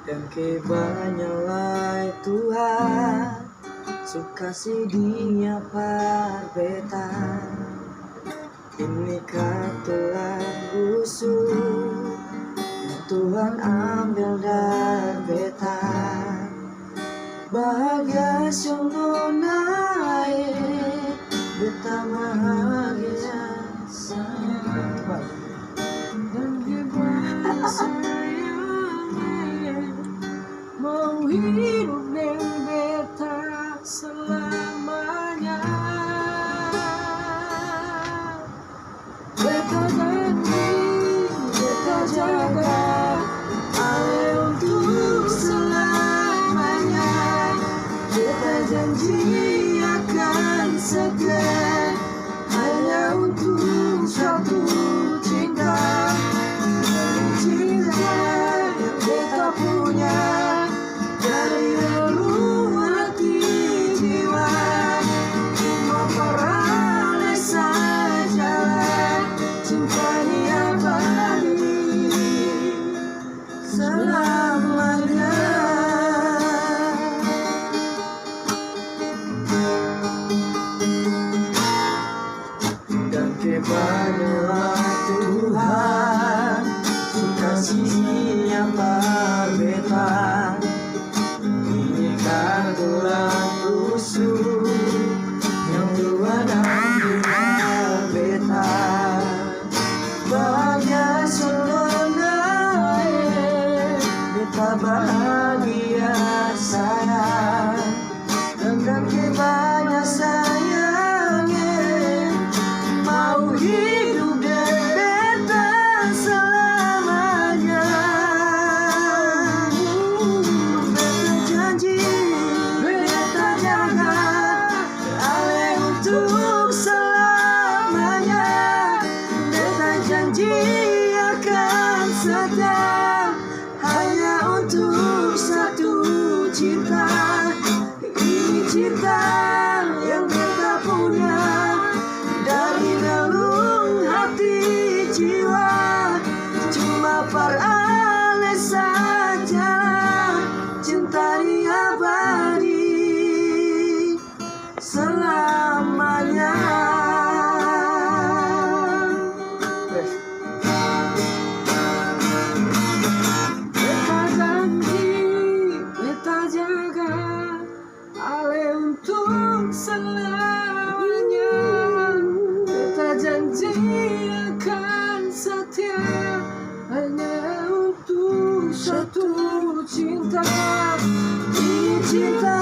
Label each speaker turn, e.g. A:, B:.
A: Dan kebanyakan Tuhan suka sidinya parbetan. Ini katulah busuk yang Tuhan ambil dari betan. Bahagia sungguh naik, beta bahagia sayang. Dan gimana sayang mau hidup dengan beta selamanya. Beta janji, beta jaga ale untuk selamanya. Beta janji akan setia hanya untuk satu cinta. Cinta yang beta punya dari relung hati jiwa. Cuma peralih saja cinta ini abadi selamanya. Dan kebanyakan Tuhan suka sinya parbetan. Ini kartulah busuk yang Tuhan ambil parbetan. Bahagia selalu naik, beta bahagia sayang. Dan kebanyakan sayangnya mau hidup dengan beta selamanya. Beta janji, beta jaga ale untuk selamanya. Beta janji akan setia hanya untuk satu cinta. Ini cinta yang beta punya dari relung hati jiwa. Cuma peralih saja cinta ini abadi selamanya. Beta janji, beta jaga ale untuk selamanya. Beta janji akan setia hanya untuk satu cinta. Ini cinta